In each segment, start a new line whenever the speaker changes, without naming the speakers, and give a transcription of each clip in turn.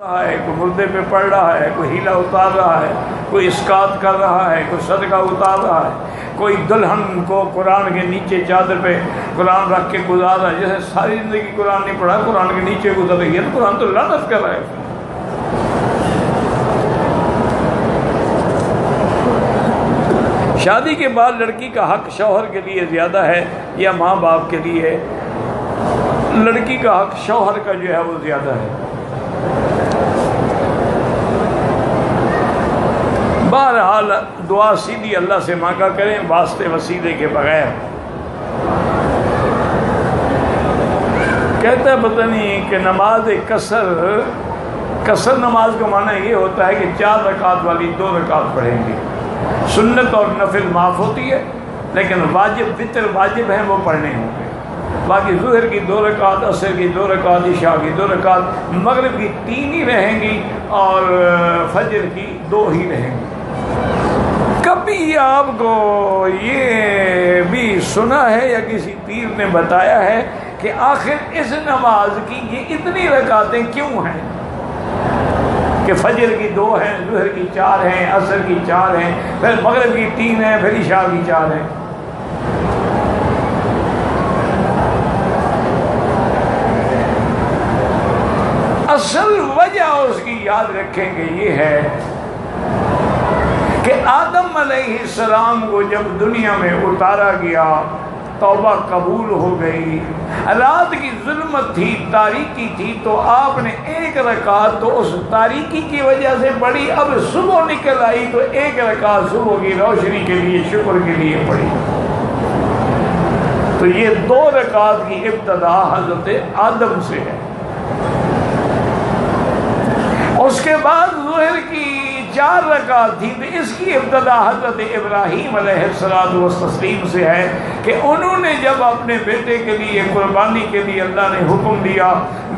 रहा है, कोई मुर्दे पे पड़ रहा है, कोई हीला उतार रहा है, कोई इस्कात कर रहा है, कोई सदका उतार रहा है, कोई दुल्हन को कुरान के नीचे चादर पे कुरान रख के गुजार रहा है। जैसे सारी ज़िंदगी कुरान नहीं पढ़ा, कुरान के नीचे गुजर रही है, तो कुरान तो लानत कर रहा है। शादी के बाद लड़की का हक शौहर के लिए ज़्यादा है या माँ बाप के लिए? लड़की का हक शौहर का जो है वो ज़्यादा है। बहरहाल दुआ सीधी अल्लाह से मांगा करें, वास्ते वसीले के बगैर। कहता है पता नहीं कि नमाज कसर नमाज का माना ये होता है कि 4 रकात वाली 2 रकात पढ़ेंगे। सुन्नत और नफिल माफ़ होती है, लेकिन वाजिब वितर वाजिब हैं वो पढ़ने होंगे। बाकी ज़ुहर की 2 रकात, असर की 2 रकात, इशा की 2 रकात, मगरिब की 3 ही रहेंगी और फजर की 2 ही रहेंगी। कभी आपको ये भी सुना है या किसी पीर ने बताया है कि आखिर इस नमाज की ये इतनी रकातें क्यों हैं? कि फजर की 2 हैं, ज़ुहर की 4 हैं, असर की 4 हैं, फिर मगरिब की 3 हैं, फिर इशा की 4 हैं। असल वजह उसकी याद रखेंगे ये है कि आदम अलैहिस्सलाम को जब दुनिया में उतारा गया, तौबा कबूल हो गई, रात की जुल्मत थी, तारीकी थी, तो आपने 1 रकात तो उस तारीकी की वजह से पढ़ी। अब सुबह निकल आई तो 1 रकात सुबह की रोशनी के लिए, शुक्र के लिए पढ़ी। तो ये 2 रकात की इब्तदा हज़रत आदम से है। उसके बाद ज़ुहर की 4 रकात थी, तो इसकी इब्तदा हज़रत इब्राहीम अलैहिस्सलाम से है कि उन्होंने जब अपने बेटे के लिए कुर्बानी के लिए अल्लाह ने हुक्म दिया,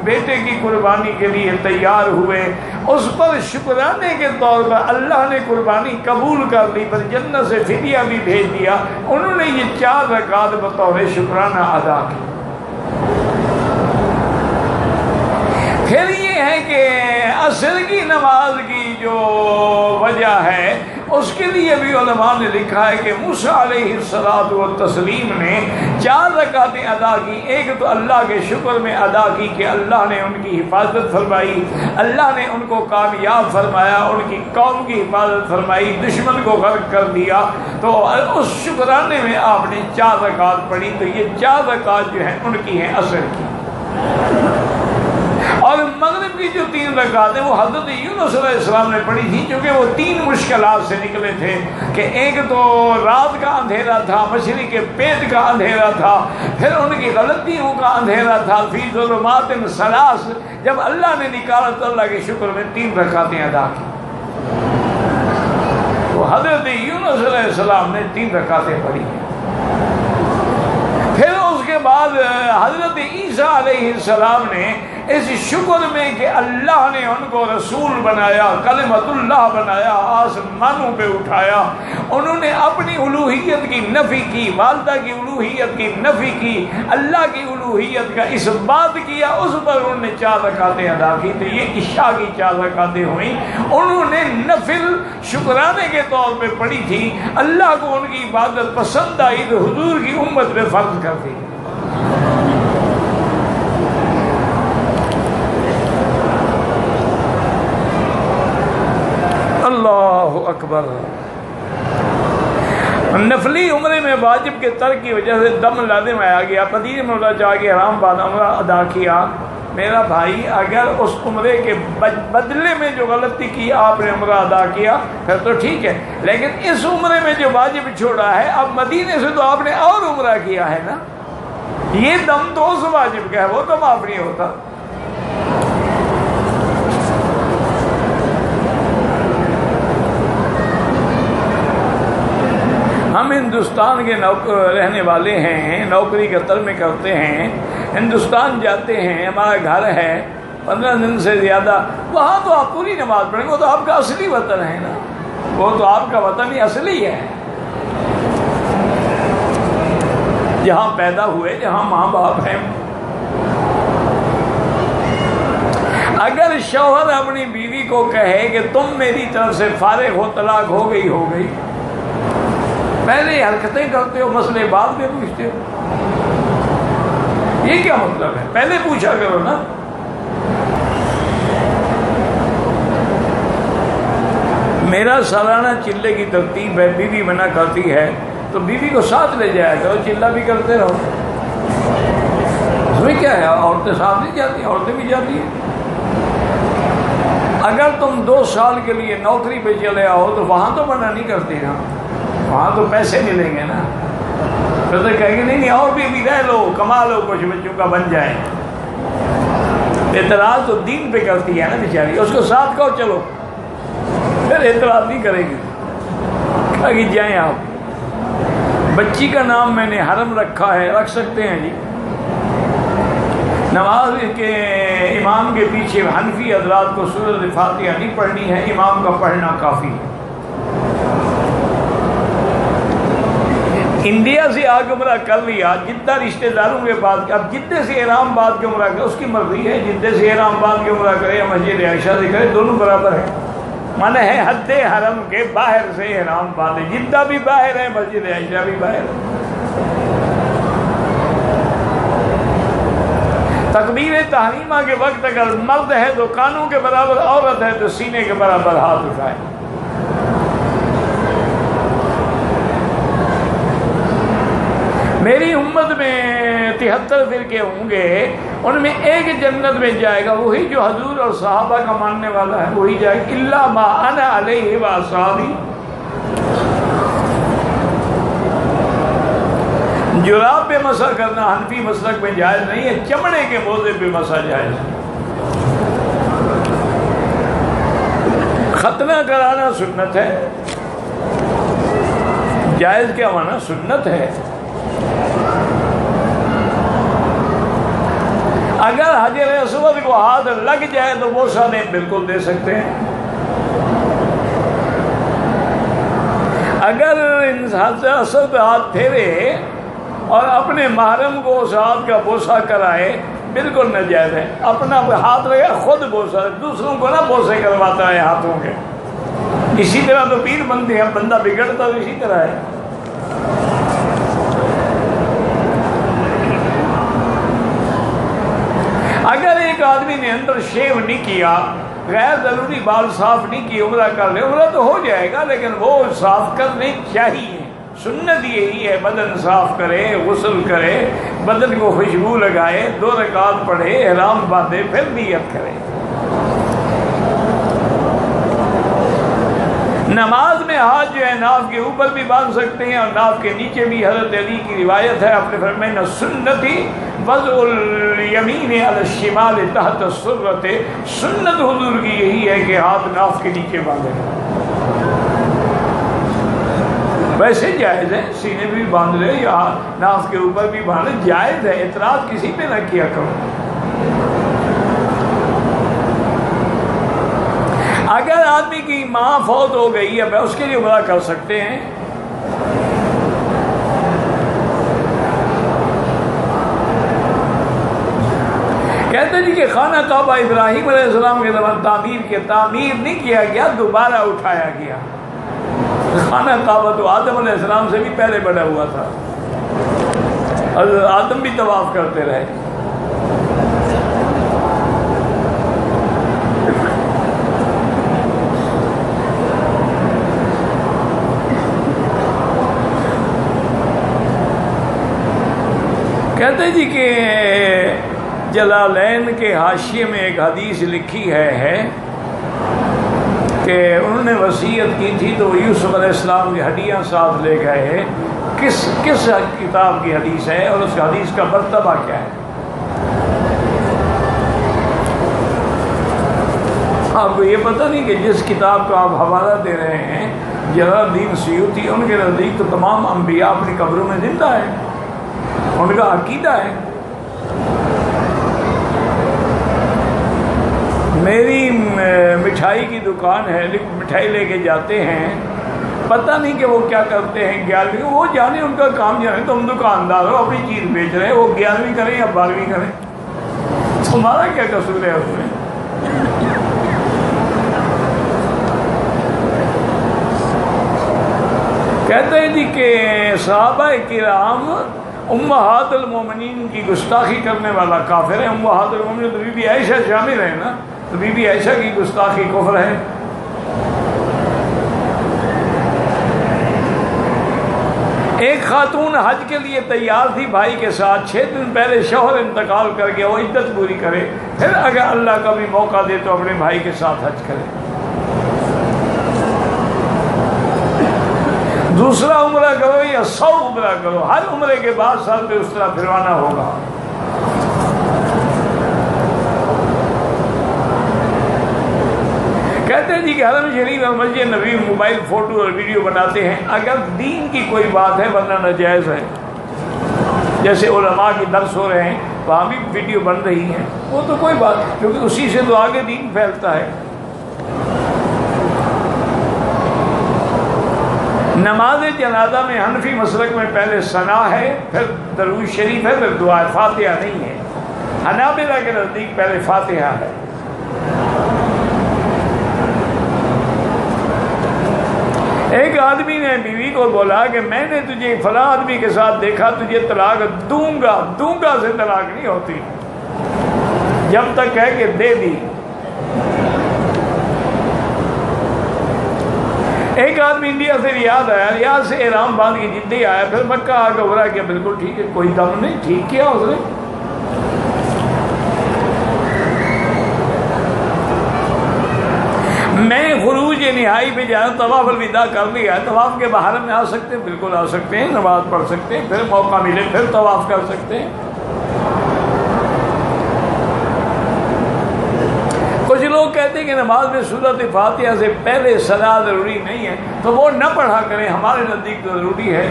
बेटे की कुर्बानी के लिए तैयार हुए, उस पर शुक्राने के तौर पर अल्लाह ने कुर्बानी कबूल कर ली, पर जन्नत से फिदिया भी भेज दिया। उन्होंने ये 4 रकात बतौर शुक्राना अदा की। फिर ये है कि असर की नमाज की जो वजह है उसके लिए भी उलमा ने लिखा है कि मूसा अलैहिस्सलातु व तस्लीम ने 4 रकातें अदा की। एक तो अल्लाह के शुक्र में अदा की कि अल्लाह ने उनकी हिफाजत फरमाई, अल्लाह ने उनको कामयाब फरमाया, उनकी कौम की हिफाजत फरमाई, दुश्मन को गर्क कर दिया। तो उस शुक्राने में आपने 4 रकात पढ़ी। तो ये 4 रकात जो है उनकी हैं असर की। और मगरिब की जो 3 रकात हैं वो हज़रत यूनुस अलैहिस्सलाम ने पढ़ी थी, क्योंकि वो 3 मुश्किलात से निकले थे कि एक तो रात का अंधेरा था, मछली के पेट का अंधेरा था, फिर उनकी गलतियों का अंधेरा था, फी ज़ुलुमातिन सलास। जब अल्लाह ने निकाला तो अल्लाह के शुक्र में 3 रकातें अदा की। तो हज़रत यूनुस अलैहिस्सलाम ने 3 रकातें पढ़ी। फिर उसके बाद हज़रत ईसा अलैहिस्सलाम ने इस शुक्र में कि अल्लाह ने उनको रसूल बनाया, कलिमतुल्लाह बनाया, आसमानों पे उठाया, उन्होंने अपनी उलूहियत की नफ़ी की, वालिदा की उलूहियत की नफ़ी की, अल्लाह की उलूहियत का इस बात किया, उस पर उन्होंने 4 रकातें अदा की। तो ये इशा की 4 रकातें हुई। उन्होंने नफिल शुक्राने के तौर पे पढ़ी थी, अल्लाह को उनकी इबादत पसंद आई तो हुजूर की उम्मत पे फर्ज कर दी। अल्लाहु अकबर। नफली उम्रे में वाजिब के तर्क की वजह से दम लाजिम आया गया, मदीने में जाके हराम बाद उम्रा अदा किया। मेरा भाई, अगर उस उम्रे के बदले में जो गलती की आपने उम्रा अदा किया फिर तो ठीक है, लेकिन इस उम्रे में जो वाजिब छोड़ा है, अब मदीने से तो आपने और उम्रा किया है ना, ये दम तो उस वाजिब का है, वो तो माफ नहीं होता। हम हिंदुस्तान के रहने वाले हैं, नौकरी कतर में करते हैं, हिंदुस्तान जाते हैं, हमारा घर है 15 दिन से ज़्यादा, वहाँ तो आप पूरी नमाज पढ़ेंगे। वो तो आपका असली वतन है ना, वो तो आपका वतन ही असली है, जहाँ पैदा हुए, जहाँ माँ बाप हैं। अगर शौहर अपनी बीवी को कहे कि तुम मेरी तरफ से फारिग हो, तलाक हो गई, पहले हरकतें करते हो, मसले बाद में पूछते हो, ये क्या मतलब है? पहले पूछा करो ना। मेरा सालाना चिल्ले की तरतीब है, बीवी मना करती है तो बीवी को साथ ले जाया करो, चिल्ला भी करते रहो, उसमें क्या है? औरतें साथ नहीं जाती, औरतें भी जाती हैं। अगर तुम 2 साल के लिए नौकरी पे चले आओ तो वहाँ तो मना नहीं करते ना, वहाँ तो पैसे मिलेंगे ना, तो कहेंगे नहीं और भी रह लो, कमा लो, कुछ बच्चों का बन जाए। एतराज़ तो दीन पे करती है ना बेचारी, उसको साथ कहो चलो, फिर एतराज़ नहीं करेगी, कहेगी जाएँ आप। बच्ची का नाम मैंने हरम रखा है, रख सकते हैं जी। नमाज के इमाम के पीछे हनफी हज़रात को सूरत फातिहा नहीं पढ़नी है, इमाम का पढ़ना काफ़ी है। इंडिया से आगे उम्रा कर लिया, जिद्दा रिश्तेदारों के पास, अब जिद्दे से इहरामाबाद के उम्रा करे, उसकी मर्जी है, जिद्दे से इहरामाबाद के उम्रा करे या मस्जिद आयशा से करे, दोनों बराबर है। माने है हद्दे हरम के बाहर से इहराम बांधे, जिद्दा भी बाहर है, मस्जिद आयशा भी बाहर है। तकबीर तहरीमा के वक्त अगर मर्द है तो कानों के बराबर, औरत है तो सीने के बराबर हाथ उठाए। मेरी उम्मत में 73 फिरके होंगे, उनमें एक जन्नत में जाएगा, वही जो हजूर और सहाबा का मानने वाला है, वही जाएगा। इल्ला मा अना अलैहि व असहाबी। जुराब पे मसा करना हनफी मसलक में जायज़ नहीं है, चमड़े के मोज़े पे मसा जायज़ है। खतना कराना सुन्नत है, जायज़ क्या माना? सुन्नत है। अगर हजर अस्वद को हाथ लग जाए तो वो साने बिल्कुल दे सकते हैं। अगर हजर अस्वद पे हाथ फेरे और अपने महरम को उस हाथ का बोसा कराए, बिल्कुल नाजायज़ है। अपना हाथ लगा खुद बोसा, दूसरों को ना बोसे करवाता है हाथों के। इसी तरह तो पीर बनते हैं, बंदा बिगड़ता तो इसी तरह है। अगर एक आदमी ने अंदर शेव नहीं किया, गैर ज़रूरी बाल साफ नहीं किए, उम्रा कर ले, उम्रा तो हो जाएगा, लेकिन वो साफ करने चाहिए। सुन्नत यही है, बदन साफ करे, गुस्ल करे, बदन को खुशबू लगाए, 2 रकात पढ़े, ihram बांधे, फिर नियत करे। नमाज में हाथ जो है नाफ के ऊपर भी बांध सकते हैं और नाफ के नीचे भी। हज़रत अली की रिवायत है, अपने फरमाया सुन्नती वज़उल यमीन अला शिमाल तहत सुर्रत। सुन्नत हुजूर की यही है कि हाथ नाफ के नीचे बांधे। वैसे जायज़ है, सीने भी बांध ले या नाफ के ऊपर भी बांध ले, जायज़ है, एतराज़ किसी पे न किया करो। अगर आदमी की माँ फौत हो गई है, उसके लिए उम्रा कर सकते हैं। कहते जी कि खाना काबा इब्राहिम अलैहिस्सलाम के दौरान तामीर नहीं किया गया, दोबारा उठाया गया। खाना काबा तो आदम अलैहिस्सलाम से भी पहले बना हुआ था और आदम भी तवाफ करते रहे। कहते जी कि जलालैन के हाशिए में एक हदीस लिखी है कि उन्होंने वसीयत की थी तो यूसुफ अलैहिस्सलाम की हड्डियाँ साथ ले गए। किस किताब की हदीस है और उस हदीस का मर्तबा क्या है? आपको ये पता नहीं कि जिस किताब का आप हवाला दे रहे हैं जलालुद्दीन सुयूती, उनके नज़दीक तो तमाम अंबिया अपनी कब्रों में जिंदा है, उनका अकीदा है। मेरी मिठाई की दुकान है, मिठाई लेके जाते हैं, पता नहीं कि वो क्या करते हैं, 11वीं, वो जाने, उनका काम जाने। तुम दुकानदार हो, अपनी चीज़ बेच रहे हो, वो 11वीं करें या 12वीं करें, तुम्हारा क्या कसूर है उसमें? कहते हैं जी कि सहाबा किराम उम्महातुल मोमिनीन की गुस्ताखी करने वाला काफिर है। उम्महातुल मोमिनीन तो बीबी आयशा शामिल है ना, तो बीबी आयशा की गुस्ताखी कुफ्र है। एक खातून हज के लिए तैयार थी भाई के साथ, 6 दिन पहले शौहर इंतकाल कर गया, वो इद्दत पूरी करे, फिर अगर अल्लाह का भी मौका दे तो अपने भाई के साथ हज करे। दूसरा उम्रा करो या 100 उम्रा करो, हर उम्रे के बाद साल पे उस तरह फिरवाना होगा। कहते हैं जी कि हरम शरीफ और मस्जिद नबी मोबाइल फोटो और वीडियो बनाते हैं अगर दीन की कोई बात है, वरना नाजायज़ है। जैसे उलमा की दर्स हो रहे हैं वहाँ भी वीडियो बन रही है, वो तो कोई बात, क्योंकि उसी से तो आगे दीन फैलता है। नमाज जनाजा में हनफी मसलक में पहले सना है, फिर दरूद शरीफ है, फिर दुआ, फातिहा नहीं है। हनाबिला के नज़दीक पहले फातिहा है। एक आदमी ने बीवी को बोला कि मैंने तुझे फला आदमी के साथ देखा, तुझे तलाक दूंगा, दूंगा से तलाक नहीं होती, जब तक कह के दे दी। एक आदमी इंडिया से रियाद आया, रियाद से इहराम बांध के जिद्दी आया, फिर मक्का आकर उमरा किया, बिल्कुल ठीक है, कोई दम नहीं, ठीक किया उसने। मैं खुरूज निहाई पे जाए, तवाफ अलविदा कर लिया, तवाफ के बाहर में आ सकते हैं, बिल्कुल आ सकते हैं, नमाज पढ़ सकते हैं, फिर मौका मिले फिर तवाफ कर सकते हैं। कुछ लोग कहते हैं कि नमाज में सूरत फातिहा से पहले सना ज़रूरी नहीं है, तो वो न पढ़ा करें, हमारे नज़दीक तो ज़रूरी है।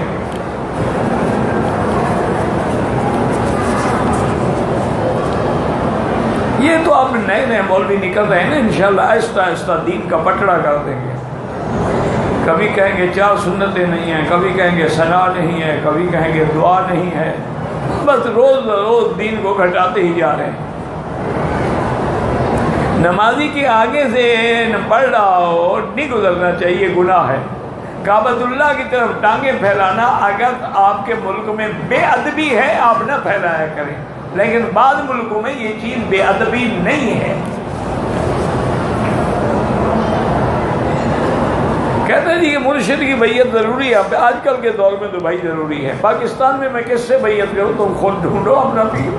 ये तो अब नए नए मौलवी निकल रहे हैं ना, इंशाल्लाह आहिस्ता आहिस्ता दीन का पटड़ा कर देंगे। कभी कहेंगे 4 सुन्नतें नहीं हैं, कभी कहेंगे सना नहीं है, कभी कहेंगे दुआ नहीं है, बस रोज़ रोज़ दीन को घटाते ही जा रहे हैं। नमाजी के आगे से न पढ़ रहा हो, नहीं गुजरना चाहिए, गुनाह है। काबतुल्लाह की तरफ टांगे फैलाना, अगर आपके मुल्क में बेअदबी है आप न फैलाया करें, लेकिन बाद मुल्कों में ये चीज़ बेअदबी नहीं है। कहते हैं जी कि मुर्शिद की बैयत ज़रूरी है, आजकल के दौर में तो भाई ज़रूरी है। पाकिस्तान में मैं किससे बैयत करूँ, तुम खुद ढूंढो अपना पीर,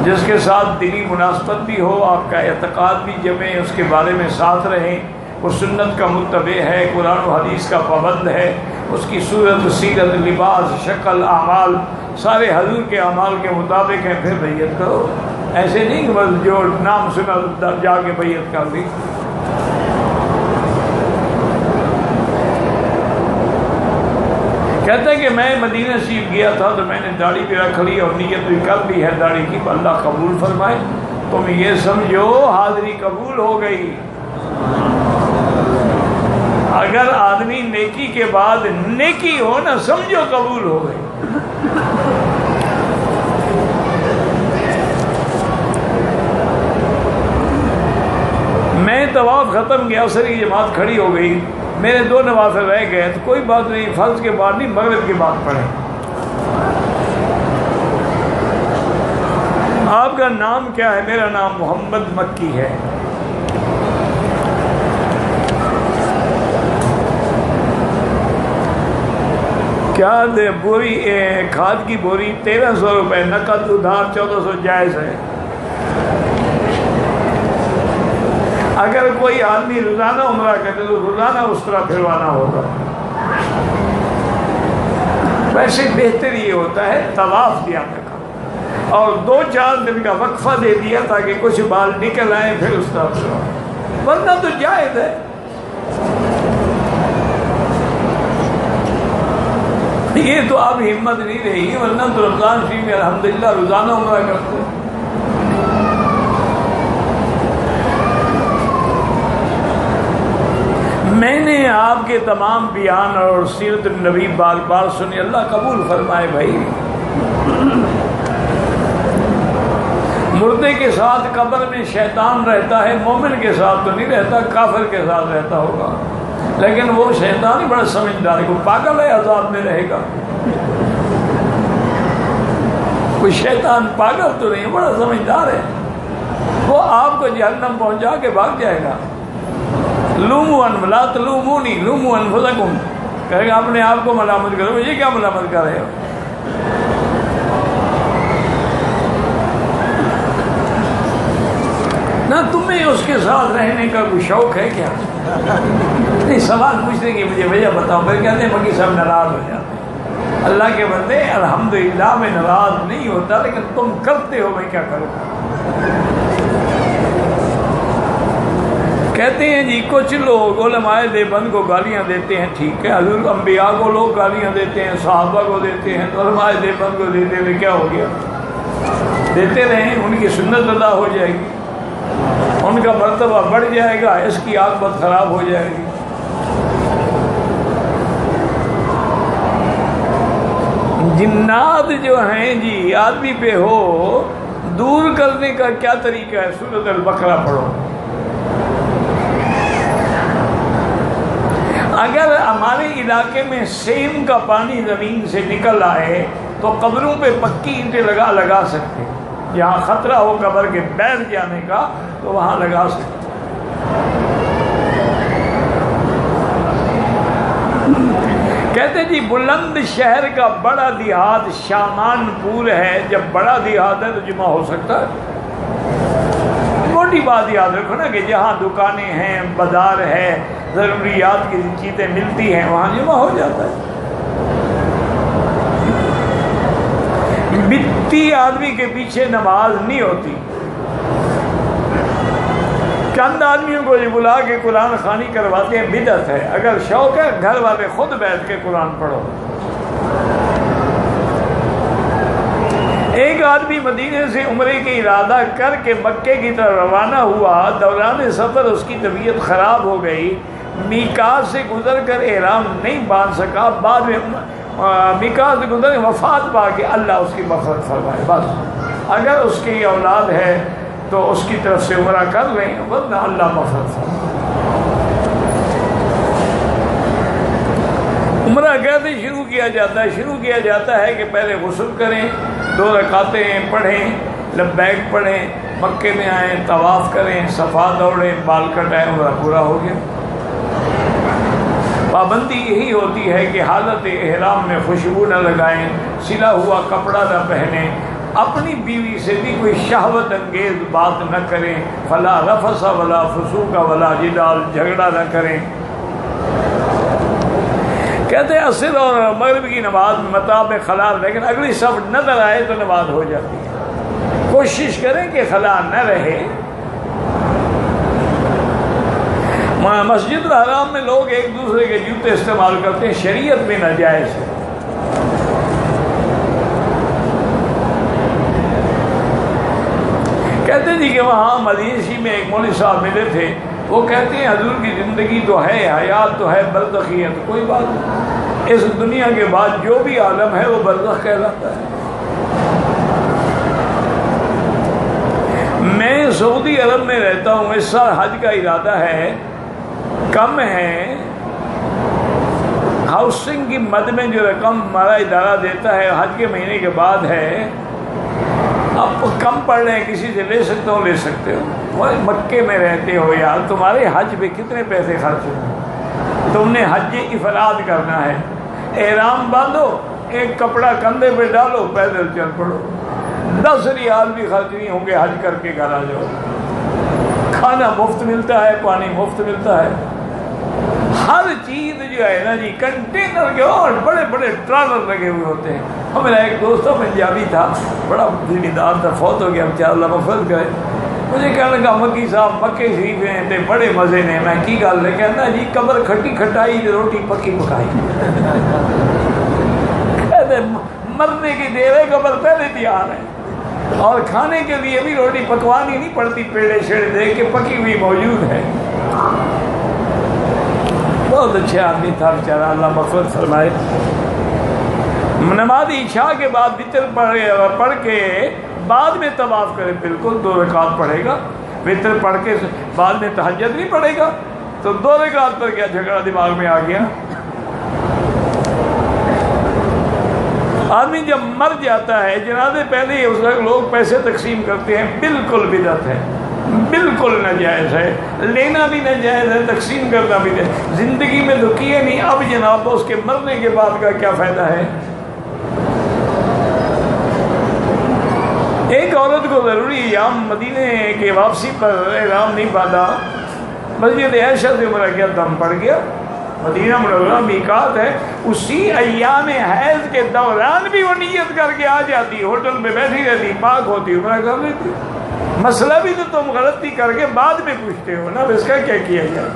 जिसके साथ दिली मुनासबत भी हो, आपका एतक़ाद भी जमे, उसके बारे में साथ रहें, वो सुन्नत का मुत्तबे है, कुरान और हदीस का पाबंद है, उसकी सूरत, सीरत, लिबास, शक्ल, आमाल सारे हजूर के अमाल के मुताबिक हैं, फिर बैयत करो। ऐसे नहीं कि बस जो नाम सुना जाके बैयत कर दी। कहते हैं कि मैं मदीना शरीफ गया था तो मैंने दाढ़ी भी रख ली और नीयत भी कर ली है दाढ़ी की, अल्लाह कबूल फरमाए। तुम ये समझो हाज़िरी कबूल हो गई। अगर आदमी नेकी के बाद नेकी हो ना, समझो कबूल हो गई। मैं तवाफ ख़त्म गया, असर की जमात खड़ी हो गई, मेरे 2 नवाफिल रह गए, तो कोई बात नहीं, फर्ज के बाद नहीं, मगरिब के बाद पढ़े। आपका नाम क्या है? मेरा नाम मोहम्मद मक्की है। क्या दे बोरी खाद की बोरी 1300 रुपये, नकद उधार 1400 जायज़ है। अगर कोई आदमी रोज़ाना उम्रा करे तो रोज़ाना उस तरह फिरवाना होगा। वैसे बेहतर ये होता है तवाफ दिया का और 2-4 दिन का वक्फा दे दिया ताकि कुछ बाल निकल आए, फिर उस तरह फिरवाना, वरना तो जायज़ है। ये तो अब हिम्मत नहीं रही, वरना तो रमज़ान शरीफ में अल्हम्दुलिल्लाह रोज़ाना उम्रा करते हैं। मैंने आपके तमाम बयान और सीरत नबी बार बार सुनी, अल्लाह कबूल फरमाए। भाई मुर्दे के साथ कब्र में शैतान रहता है, मोमिन के साथ तो नहीं रहता, काफिर के साथ रहता होगा। लेकिन वो शैतान ही बड़ा समझदार है, कोई पागल है अजाब में रहेगा, कोई शैतान पागल तो नहीं, बड़ा समझदार है। वो आपको जहन्नम पहुंचा के भाग जाएगा। लूमू अनफला तलूमू नहीं, लूमू अनफुसकुम, कहेगा अपने आप को मलामत करो। ये क्या मलामत कर रहे हो? ना तुम्हें उसके साथ रहने का कोई शौक है क्या? नहीं, सवाल पूछने की मुझे वजह बताओ। फिर कहते हैं मकी सब नाराज हो जाते हैं। अल्लाह के बंदे अल्हम्दुलिल्लाह में नाराज नहीं होता, लेकिन तुम करते हो, मैं क्या करूँ। कहते हैं जी कुछ लोग उलमाए देवबंद को गालियाँ देते हैं, ठीक है, हज़रत अंबिया को लोग गालियाँ देते हैं, सहाबा को देते हैं, तो उलमाए देवबंद को देते हुए क्या हो गया? देते रहें, उनकी सुन्नत अदा हो जाएगी, उनका मर्तबा बढ़ जाएगा, इसकी आकबत खराब हो जाएगी। जिन्नात जो हैं जी आदमी पे हो, दूर करने का क्या तरीका है? सूरत अल-बकरा पढ़ो। अगर हमारे इलाके में सेम का पानी ज़मीन से निकल आए तो कब्रों पे पक्की ईंटें लगा सकते हैं। जहाँ ख़तरा हो कब्र के बैठ जाने का तो वहाँ लगा सकते। कहते जी बुलंद शहर का बड़ा देहात शामानपुर है। जब बड़ा देहात है तो जुमा हो सकता है। मोटी बात याद रखो ना कि जहाँ दुकानें हैं, बाजार है, ज़रूरियात की चीज़ें मिलती हैं, वहाँ जुमा हो जाता है। बित्ती आदमी के पीछे नमाज नहीं होती। चंद आदमियों को ये बुला के कुरान खानी करवाते हैं, बिदअत है। अगर शौक है घर वाले खुद बैठ के कुरान पढ़ो। एक आदमी मदीने से उम्रे के इरादा करके मक्के की तरफ रवाना हुआ। दौरान सफ़र उसकी तबीयत ख़राब हो गई, मीकात से गुजर कर एहराम नहीं बांध सका। बाद में मीकात से गुजर वफ़ात पा के अल्लाह उसकी मग़फ़िरत फरमाए। बस अगर उसकी औलाद है तो उसकी तरफ से उम्रा कर लें, वरना अल्लाह मग़फ़िरत फरमाए। उम्रा कैसे शुरू किया जाता है? शुरू किया जाता है कि पहले गुस्ल करें, 2 रकातें पढ़ें, लब्बैक पढ़ें, मक्के में आएँ, तवाफ़ करें, सफ़ा दौड़ें, बाल कटाएँ, उम्रा पूरा हो गया। पाबंदी यही होती है कि हालत एहराम में खुशबू न लगाएं, सिला हुआ कपड़ा न पहनें, अपनी बीवी से भी कोई शहवत अंगेज बात न करें, फला रफसा वला फसूका वला जिदाल, झगड़ा न करें। कहते हैं असर और मगरिब की नमाज में मताब में खला, लेकिन अगली सब नजर आए तो नमाज हो जाती है। कोशिश करें कि खला न रहे। मस्जिद हराम में लोग एक दूसरे के जूते इस्तेमाल करते हैं, शरीयत में नाजायज़ है। कहते जी कि वहाँ मदीना में एक मौलवी साहब मिले थे। वो कहते हैं हजूर की ज़िंदगी तो है, हयात तो है, बरज़ख़ी है, तो कोई बात नहीं, इस दुनिया के बाद जो भी आलम है वो बरज़ख़ कहलाता है। मैं सऊदी अरब में रहता हूँ, इस साल हज का इरादा है, कम है। हाउसिंग की मद में जो रकम हमारा इदारा देता है हज के महीने के बाद है। अब कम पड़ रहे हैं, किसी से ले सकते हो, ले सकते हो। वह मक्के में रहते हो यार, तुम्हारे हज पे कितने पैसे खर्च हुए? तुमने हज इफराद करना है, एहराम बांधो, एक कपड़ा कंधे पे डालो, पैदल चल पड़ो, 10 रियाल भी खर्च नहीं होंगे, हज करके घर आ जाओ। खाना मुफ्त मिलता है, पानी मुफ्त मिलता है, हर चीज़ जो है ना जी, कंटेनर के और बड़े बड़े ट्रॉलर लगे हुए होते हैं। मेरा एक दोस्त पंजाबी था, बड़ा जिम्मेदार था, फौत हो गया बेचारा, अल्लाह मग़फ़िरत करे। मुझे कहने लगा मक्की साहब मक्के शरीफ में थे, बड़े मज़े ने। मैं की गल है? कहना जी कबर खट्टी खटाई, रोटी पक्की पकाई। कहते मरने की देर है, कबर पहले तैयार है, और खाने के लिए भी रोटी पकवानी नहीं पड़ती, पेड़े शेड़े दे के पकी हुई मौजूद है। बहुत अच्छा आदमी था बेचारा, अल्लाह मग़फ़िरत फरमाए। नमाज इशा के बाद वितर पढ़ के बाद में तवाफ़ करे, बिल्कुल 2 रकात पढ़ेगा। वितर पढ़ के बाद में तहज्जुद नहीं पढ़ेगा, तो 2 रकात पर क्या झगड़ा दिमाग में आ गया? आदमी जब मर जाता है, जनाजे पहले ही उस वक्त लोग पैसे तकसीम करते हैं, बिल्कुल बिदअत है, बिल्कुल नाजायज़ है, लेना भी नाजायज़ है, तकसीम करना भी नहीं। ज़िंदगी में तो किए नहीं, अब जनाब उसके मरने के बाद का क्या फ़ायदा है? एक औरत को ज़रूरी याम मदीने के वापसी पर एहराम नहीं बांधा, मस्जिद आयशा से मेरा क्या दम पड़ गया। मदीना मुनव्वरा मीकात है, उसी अय्याम हैज़ के दौरान भी वो नियत करके आ जाती, होटल में बैठी रहती, पाक होती, उम्रा कर लेती। मसला भी तो तुम गलती करके बाद में पूछते हो ना, इसका क्या किया जाए?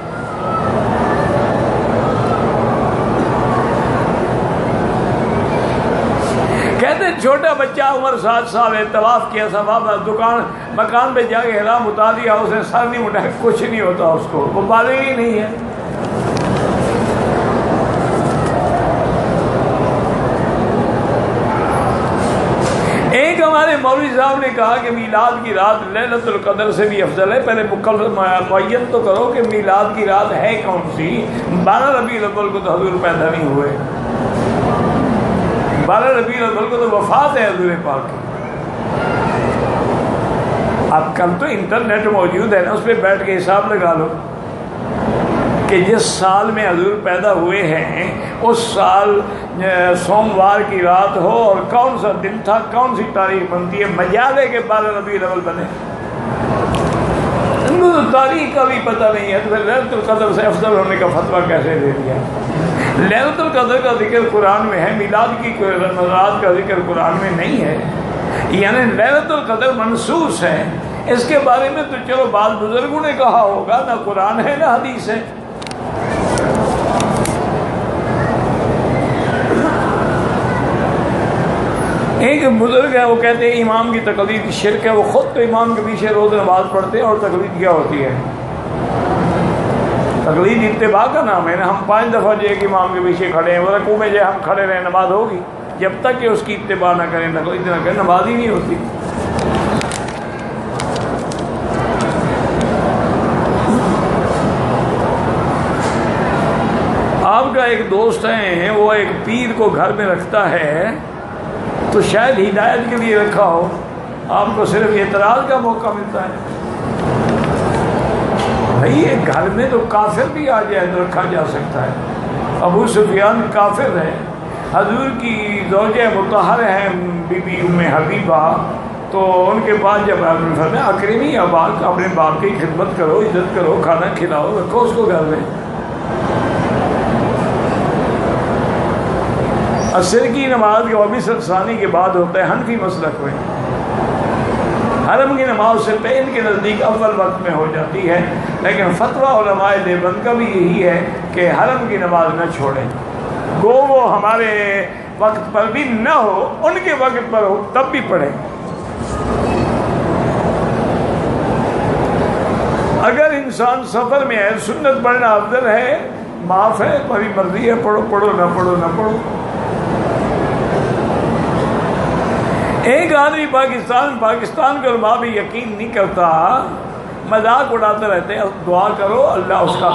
कहते छोटा बच्चा उम्र 7 साल है, तवाफ किया, सफा दुकान मकान पे जाके हराम उतार दिया, उसने सर नहीं उठाया, कुछ नहीं होता उसको, वो बालिग ही नहीं है। एक हमारे मौलवी साहब ने कहा कि मीलाद की रात लैलतुल कदर से भी अफजल है। पहले मुअय्यन तो करो कि मीलाद की रात है कौन सी। 12 रबीउल अव्वल को तो हजूर पैदा नहीं हुए, 12 रबीउल अव्वल को तो वफात है हजूर पाक की। अब कल तो इंटरनेट मौजूद है ना, उस पर बैठ के हिसाब लगा लो कि जिस साल में हजूर पैदा हुए हैं उस साल सोमवार की रात हो और कौन सा दिन था, कौन सी तारीख बनती है। मजाले के 12 रबीउल अव्वल बने, इनको तो तारीख का भी पता नहीं है, तो फिर लैलतुल कदर से अफजल होने का फतवा कैसे दे दिया? लैलतुल कदर का जिक्र कुरान में है, मिलाद की रात का जिक्र कुरान में नहीं है, यानी लैलतुल कदर मनसूस है। इसके बारे में तो चलो बाद बुजुर्गों ने कहा होगा, ना कुरान है ना हदीस है। एक बुजुर्ग है, वो कहते हैं इमाम की तकलीद शिरक है। वो खुद तो इमाम के पीछे रोज़ नमाज पढ़ते हैं, और तकलीद क्या होती है? तकलीद इत्तिबा का नाम है ना। हम 5 दफ़ा जो एक इमाम के पीछे खड़े हैं, वो रकू में जो हम खड़े रहे, नमाज होगी? जब तक कि उसकी इत्तिबा ना करें, तकलीद ना करें, नमाज ही नहीं होती। आपका एक दोस्त है, वो एक पीर को घर में रखता है, तो शायद हिदायत के लिए रखा हो, आपको सिर्फ एतराज़ का मौका मिलता है। भाई ये घर में तो काफिर भी आ जाए तो रखा जा सकता है। अबू सुफियान काफिर है, हजूर की ज़ौजे मुतहर हैं बीबी उम्मे हबीबा, तो उनके पास जब फरमाया अकरमी अबाक, अपने बाप की खिदमत करो, इज्जत करो, खाना खिलाओ, रखो उसको घर में। असर की नमाज के 24 सानी के बाद होता है हनफी मसलक में। हरम की नमाज से पहले इनके नज़दीक अव्वल वक्त में हो जाती है, लेकिन फतवा उलमाए देवबंद का भी यही है कि हरम की नमाज न छोड़ें, गो वो हमारे वक्त पर भी न हो, उनके वक्त पर हो तब भी पढ़ें। अगर इंसान सफ़र में है, सुन्नत पढ़ना अफजल है, माफ़ है, तुम्हारी मर्जी है, पढ़ो पढ़ो, ना पढ़ो ना पढ़ो। एक आदमी पाकिस्तान के उलमा भी यकीन नहीं करता, मजाक उड़ाते रहते हैं, दुआ करो अल्लाह उसका